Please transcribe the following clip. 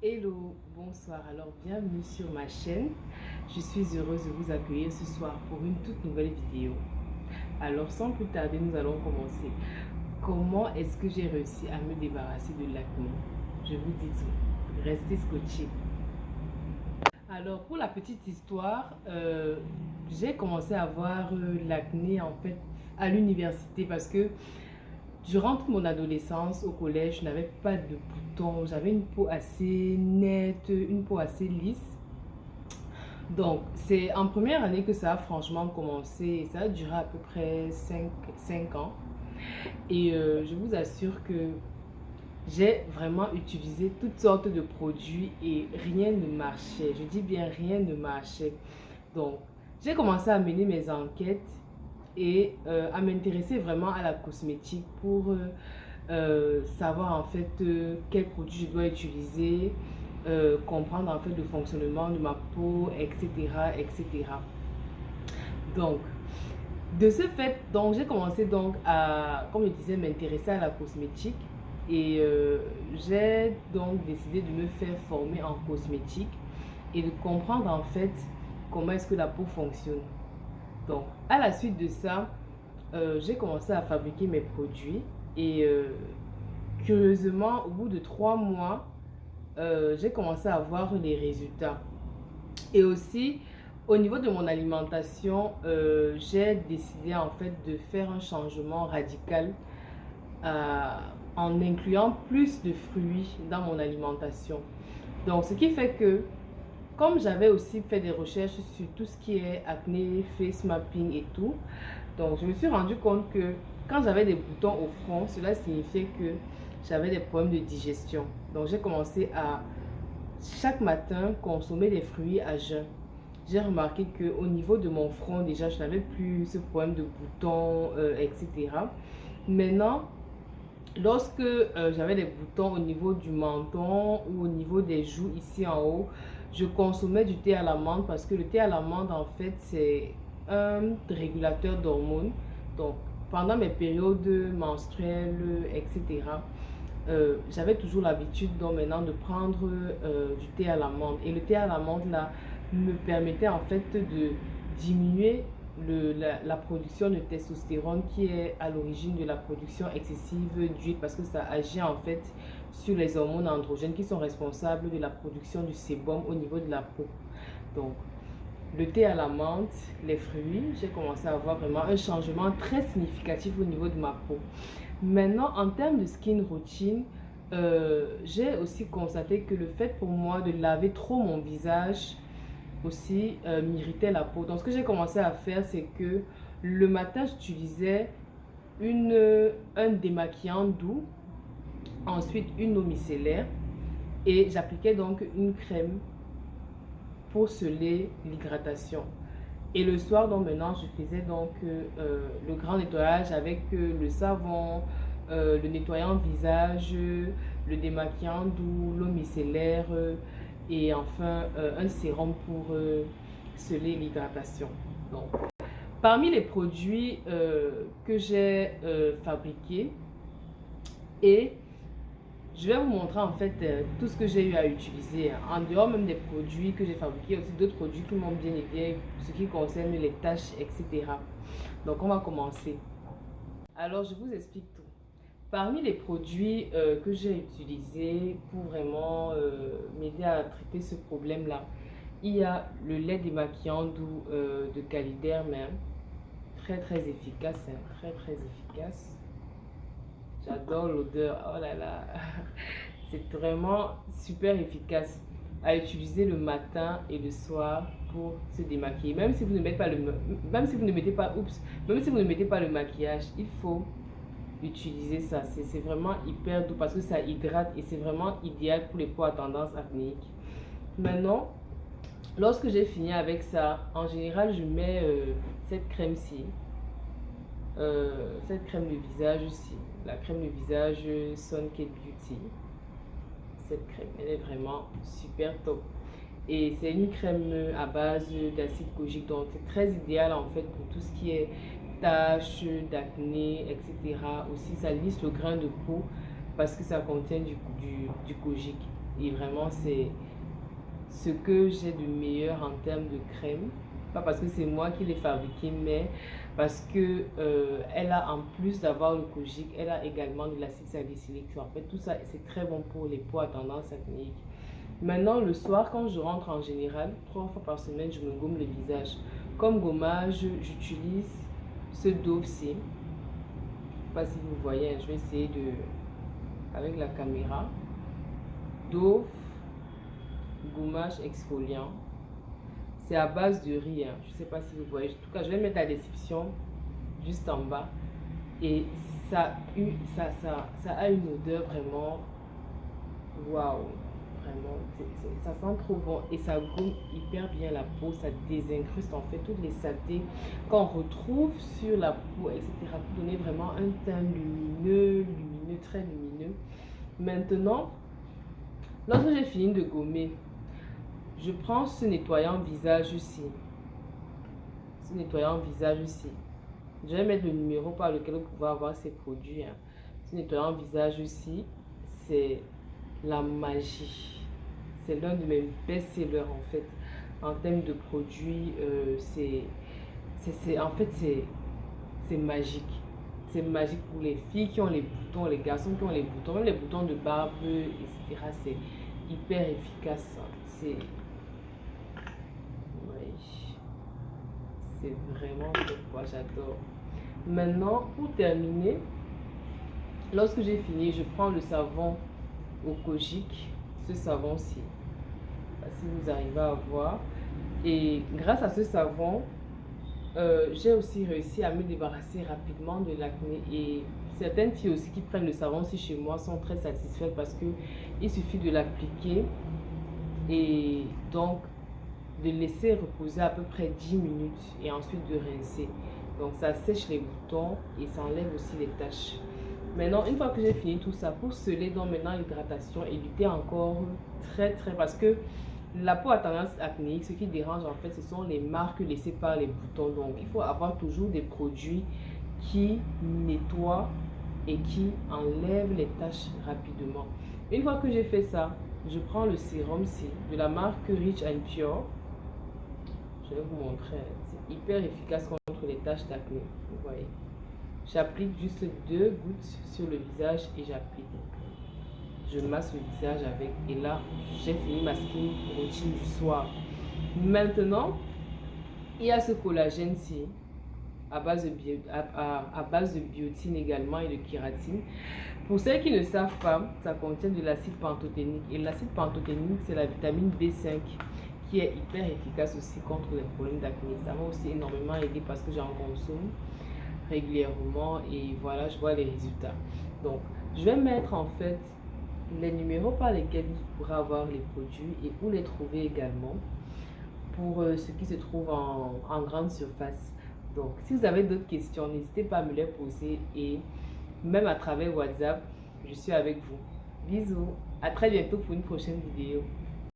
Hello, bonsoir, alors bienvenue sur ma chaîne. Je suis heureuse de vous accueillir ce soir pour une toute nouvelle vidéo. Alors sans plus tarder, nous allons commencer. Comment est-ce que j'ai réussi à me débarrasser de l'acné? Je vous dis tout, restez scotchés. Alors pour la petite histoire, j'ai commencé à avoir l'acné en fait à l'université parce que durant toute mon adolescence au collège, je n'avais pas de boutons, j'avais une peau assez nette, une peau assez lisse. Donc, c'est en première année que ça a franchement commencé et ça a duré à peu près cinq ans. Et je vous assure que j'ai vraiment utilisé toutes sortes de produits et rien ne marchait. Je dis bien rien ne marchait. Donc, j'ai commencé à mener mes enquêtes et à m'intéresser vraiment à la cosmétique pour savoir en fait quels produits je dois utiliser, comprendre en fait le fonctionnement de ma peau, etc. etc. Donc, de ce fait, donc j'ai commencé donc à, comme je disais, m'intéresser à la cosmétique et j'ai donc décidé de me faire former en cosmétique et de comprendre en fait comment est-ce que la peau fonctionne. Donc, à la suite de ça, j'ai commencé à fabriquer mes produits et curieusement, au bout de 3 mois, j'ai commencé à voir les résultats. Et aussi, au niveau de mon alimentation, j'ai décidé en fait de faire un changement radical euh, en incluant plus de fruits dans mon alimentation. Donc, ce qui fait que, comme j'avais aussi fait des recherches sur tout ce qui est acné, face mapping et tout, donc je me suis rendu compte que quand j'avais des boutons au front, cela signifiait que j'avais des problèmes de digestion. Donc j'ai commencé à chaque matin consommer des fruits à jeun. J'ai remarqué qu'au niveau de mon front, déjà, je n'avais plus ce problème de boutons, etc. Maintenant, lorsque j'avais des boutons au niveau du menton ou au niveau des joues ici en haut, je consommais du thé à l'amande parce que le thé à l'amande, en fait, c'est un régulateur d'hormones. Donc, pendant mes périodes menstruelles, etc., j'avais toujours l'habitude donc maintenant de prendre du thé à l'amande. Et le thé à l'amande là me permettait en fait de diminuer la production de testostérone qui est à l'origine de la production excessive d'huile parce que ça agit en fait sur les hormones androgènes qui sont responsables de la production du sébum au niveau de la peau. Donc, le thé à la menthe, les fruits, j'ai commencé à avoir vraiment un changement très significatif au niveau de ma peau. Maintenant, en termes de skin routine, j'ai aussi constaté que le fait pour moi de laver trop mon visage aussi m'irritait la peau. Donc, ce que j'ai commencé à faire, c'est que le matin, j'utilisais un démaquillant doux, ensuite une eau micellaire et j'appliquais donc une crème pour sceller l'hydratation. Et le soir, donc maintenant, je faisais donc le grand nettoyage avec le savon, le nettoyant visage, le démaquillant doux, l'eau micellaire et enfin un sérum pour sceller l'hydratation. Donc, parmi les produits que j'ai fabriqués et je vais vous montrer en fait tout ce que j'ai eu à utiliser. En dehors même des produits que j'ai fabriqués, aussi d'autres produits qui m'ont bien aidé, ce qui concerne les tâches, etc. Donc on va commencer. Alors je vous explique tout. Parmi les produits que j'ai utilisés pour vraiment m'aider à traiter ce problème-là, il y a le lait démaquillant doux de Caliderm, hein. Très très efficace, hein, très très efficace. J'adore l'odeur, oh là là. C'est vraiment super efficace à utiliser le matin et le soir pour se démaquiller. Même si vous ne mettez pas même si vous ne mettez pas, même si vous ne mettez pas le maquillage, il faut utiliser ça. C'est vraiment hyper doux parce que ça hydrate et c'est vraiment idéal pour les peaux à tendance acnéique. Maintenant, lorsque j'ai fini avec ça, en général, je mets cette crème-ci. Cette crème de visage aussi, la crème de visage Sunkate Beauty. Cette crème, elle est vraiment super top. Et c'est une crème à base d'acide kojique, donc c'est très idéal en fait pour tout ce qui est taches d'acné, etc. Aussi, ça lisse le grain de peau parce que ça contient du kojique. et vraiment c'est ce que j'ai de meilleur en termes de crème. Pas parce que c'est moi qui l'ai fabriqué, mais parce que elle a, en plus d'avoir le kojic, elle a également de l'acide salicylique. En fait, tout ça, c'est très bon pour les peaux à tendance acnéique. Maintenant, le soir, quand je rentre en général, 3 fois par semaine, je me gomme le visage. Comme gommage, j'utilise ce Dove-ci. Je ne sais pas si vous voyez, je vais essayer de, avec la caméra. Dove, gommage exfoliant. C'est à base de riz, hein. Je ne sais pas si vous voyez. En tout cas, je vais mettre la description juste en bas. Et ça a une odeur vraiment waouh. Vraiment, ça sent trop bon et ça gomme hyper bien la peau. Ça désincruste en fait toutes les saletés qu'on retrouve sur la peau, etc. Pour donner vraiment un teint lumineux, très lumineux. Maintenant, lorsque j'ai fini de gommer, je prends ce nettoyant visage ici. Ce nettoyant visage ici. Je vais mettre le numéro par lequel vous pouvez avoir ces produits, hein. Ce nettoyant visage ici, c'est la magie. C'est l'un de mes best-sellers en fait. En termes de produits, en fait, c'est magique. C'est magique pour les filles qui ont les boutons, les garçons qui ont les boutons, même les boutons de barbe, etc. C'est hyper efficace. C'est vraiment quoi j'adore. Maintenant, pour terminer, lorsque j'ai fini, je prends le savon au kojic, ce savon-ci, si vous arrivez à voir. Et grâce à ce savon, j'ai aussi réussi à me débarrasser rapidement de l'acné. Et certaines filles aussi qui prennent le savon-ci chez moi sont très satisfaites parce que il suffit de l'appliquer et donc de laisser reposer à peu près 10 minutes et ensuite de rincer. Donc ça sèche les boutons et ça enlève aussi les taches. Maintenant, une fois que j'ai fini tout ça, pour sceller donc maintenant l'hydratation et lutter encore très parce que la peau a tendance acnéique, ce qui dérange en fait ce sont les marques laissées par les boutons. Donc il faut avoir toujours des produits qui nettoient et qui enlèvent les taches rapidement. Une fois que j'ai fait ça, je prends le sérum-ci de la marque Rich and Pure. Je vais vous montrer, c'est hyper efficace contre les taches d'acné, vous voyez. J'applique juste 2 gouttes sur le visage et j'applique. Je masse le visage avec et là, j'ai fini ma skin routine du soir. Maintenant, il y a ce collagène-ci à base de biotine également et de kératine. Pour celles qui ne savent pas, ça contient de l'acide pantothénique. Et l'acide pantothénique, c'est la vitamine B5 qui est hyper efficace aussi contre les problèmes d'acné. Ça m'a aussi énormément aidé parce que j'en consomme régulièrement et voilà, je vois les résultats. Donc, je vais mettre en fait les numéros par lesquels vous pourrez avoir les produits et où les trouver également pour ceux qui se trouvent en grande surface. Donc, si vous avez d'autres questions, n'hésitez pas à me les poser et même à travers WhatsApp, je suis avec vous. Bisous, à très bientôt pour une prochaine vidéo.